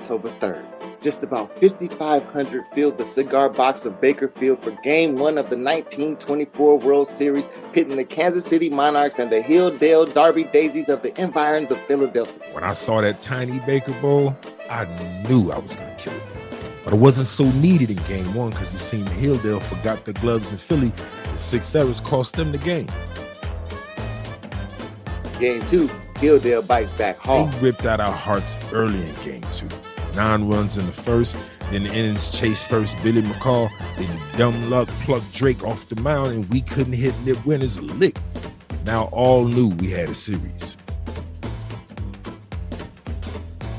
October 3rd. Just about 5,500 filled the cigar box of Baker Field for Game 1 of the 1924 World Series, pitting the Kansas City Monarchs and the Hilldale Darby Daisies of the environs of Philadelphia. When I saw that tiny Baker Bowl, I knew I was going to kill it. But it wasn't so needed in Game 1 because it seemed Hilldale forgot their gloves in Philly, and 6 errors cost them the game. Game 2, Hilldale bites back hard. They ripped out our hearts early in Game 2. 9 runs in the first, then the innings chased first Billy McCall, then dumb luck plucked Drake off the mound, and we couldn't hit Nip Winners a lick. Now all knew we had a series.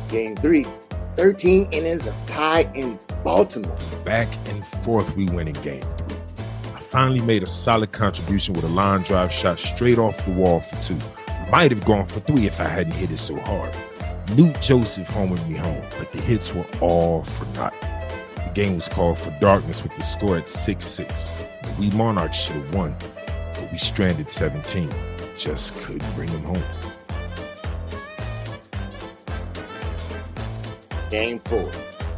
Game 3, 13 innings of tie in Baltimore. Back and forth we win in Game 3. I finally made a solid contribution with a line drive shot straight off the wall for 2. Might have gone for 3 if I hadn't hit it so hard. Newt Joseph homered me home, but the hits were all for naught. The game was called for darkness with the score at 6-6. We Monarchs should have won, but we stranded 17. Just couldn't bring them home. Game 4,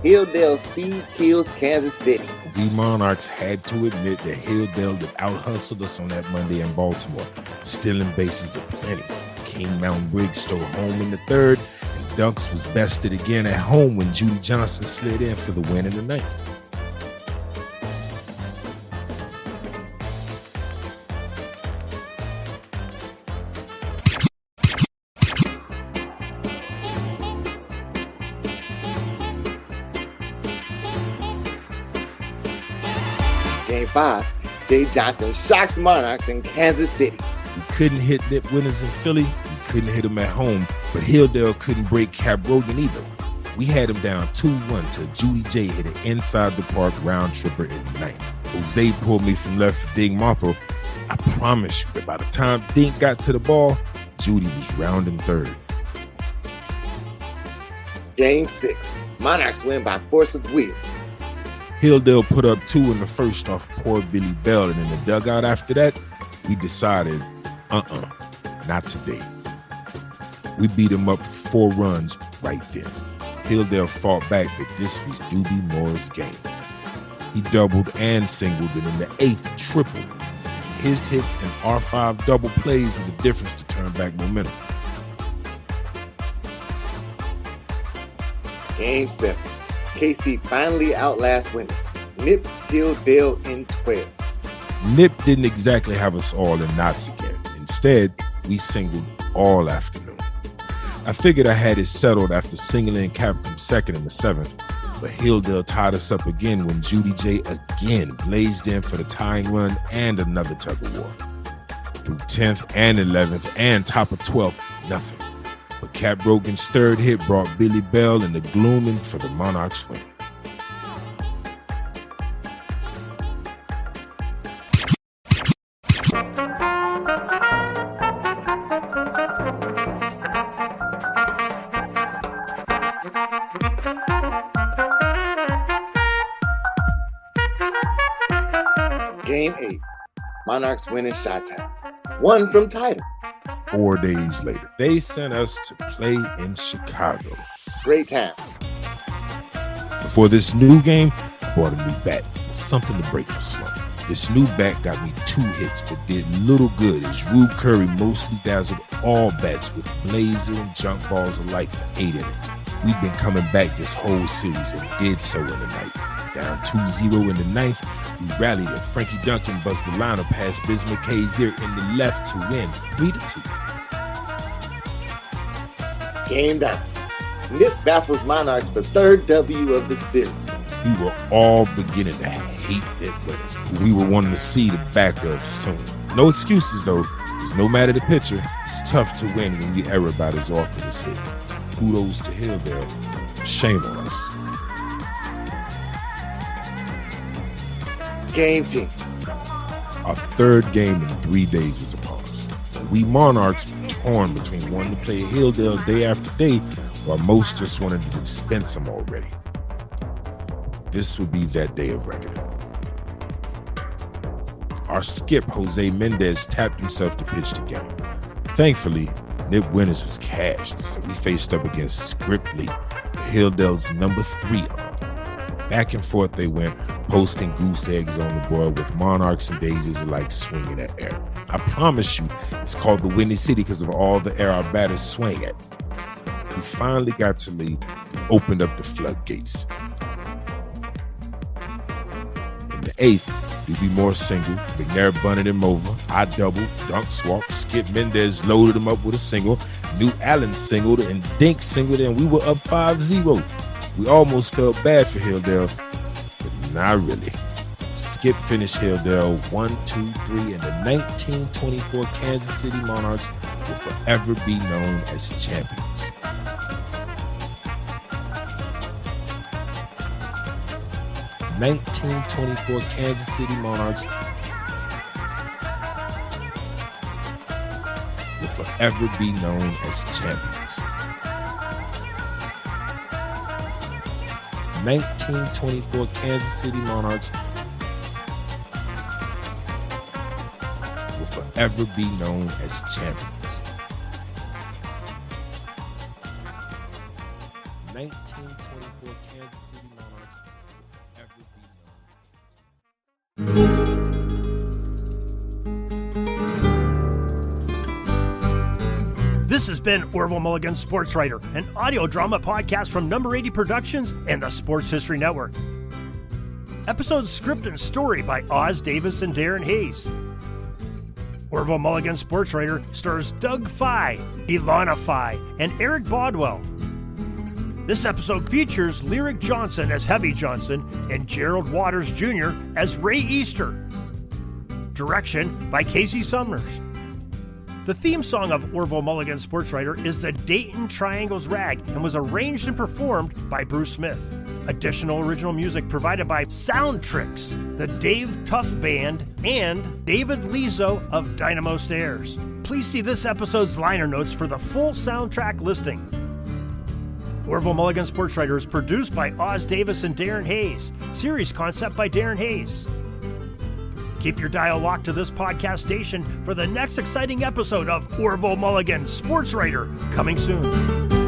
Hilldale speed kills Kansas City. We Monarchs had to admit that Hilldale had out-hustled us on that Monday in Baltimore, stealing bases aplenty. King Mountain Briggs stole home in the 3rd, and Dunks was bested again at home when Judy Johnson slid in for the win in the 9th. Game 5, Jay Johnson shocks Monarchs in Kansas City. We couldn't hit Nip Winners in Philly, we couldn't hit them at home, but Hilldale couldn't break Cap Rogan either. We had him down 2-1 till Judy J hit an inside the park round tripper in the 9th. Jose pulled me from left for Ding Martha. I promise you that by the time Dink got to the ball, Judy was rounding 3rd. Game 6, Monarchs win by force of will. Hilldale put up 2 in the first off poor Billy Bell, and in the dugout after that, we decided, not today. We beat him up 4 runs right then. Hilldale fought back, but this was Doobie Moore's game. He doubled and singled, and in the 8th, tripled. His hits and R5 double plays were the difference to turn back momentum. Game 7, KC finally outlasts winners. Nip Hilldale in 12. Nip didn't exactly have us all in knots again. Instead, we singled all afternoon. I figured I had it settled after singling Cap from 2nd in the 7th, but Hilldale tied us up again when Judy J again blazed in for the tying run and another tug of war. Through 10th and 11th and top of 12th, nothing. But Cap Rogan's 3rd hit brought Billy Bell and the gloom in for the Monarchs win. Game 8, Monarchs win in Chi-Town. 1 from title. 4 days later, they sent us to play in Chicago. Great time. Before this new game, I bought a new bat, something to break my slump. This new bat got me 2 hits, but did little good as Rube Curry mostly dazzled all bats with blazer and junk balls alike for 8 innings. We've been coming back this whole series and did so in the night. Down 2-0 in the 9th, we rallied and Frankie Duncan buzzed the lineup past Biz McKay's ear in the left to win 3-2. Game down. Nip baffles Monarchs for 3rd W of the series. We were all beginning to hate Nip Winners, who we were wanting to see the back of soon. No excuses though, because no matter the pitcher, it's tough to win when we err about as often as hit. Kudos to Hilldale. Shame on us. Game 10. Our 3rd game in 3 days was upon us. We Monarchs were torn between wanting to play Hilldale day after day, while most just wanted to dispense them already. This would be that day of reckoning. Our skip, Jose Mendez, tapped himself to pitch the game. Thankfully, Nip Winners was cashed, so we faced up against Scriptley, the Hilldale's number 3 arm. Back and forth they went, posting goose eggs on the board with Monarchs and Daisies alike swinging at air. I promise you, it's called the Windy City because of all the air our batters swing at. We finally got to lead and opened up the floodgates. In the 8th, we'd be more single. McNair bunted him over. I doubled, Dunk swapped. Skip Mendez loaded him up with a single. New Allen singled and Dink singled, and we were up 5-0. We almost felt bad for Hilldale, but not really. Skip finished Hilldale 1-2-3, and the 1924 Kansas City Monarchs will forever be known as champions. The 1924 Kansas City Monarchs will forever be known as champions. 1924 Kansas City Monarchs will forever be known as champions. 1924 Kansas City Monarchs will forever be known. This has been Orville Mulligan, Sports Writer, an audio drama podcast from Number 80 Productions and the Sports History Network. Episode script and story by Oz Davis and Darren Hayes. Orville Mulligan, Sports Writer stars Doug Fye, Ilana Fye, and Eric Bodwell. This episode features Lyric Johnson as Heavy Johnson and Gerald Waters Jr. as Ray Easter. Direction by Casey Summers. The theme song of Orville Mulligan, Sports Writer is the Dayton Triangles Rag and was arranged and performed by Bruce Smith. Additional original music provided by Sound Tricks, the Dave Tuff Band, and David Lizo of Dynamo Stairs. Please see this episode's liner notes for the full soundtrack listing. Orville Mulligan, Sports Writer is produced by Oz Davis and Darren Hayes. Series concept by Darren Hayes. Keep your dial locked to this podcast station for the next exciting episode of Orville Mulligan, Sports Writer, coming soon.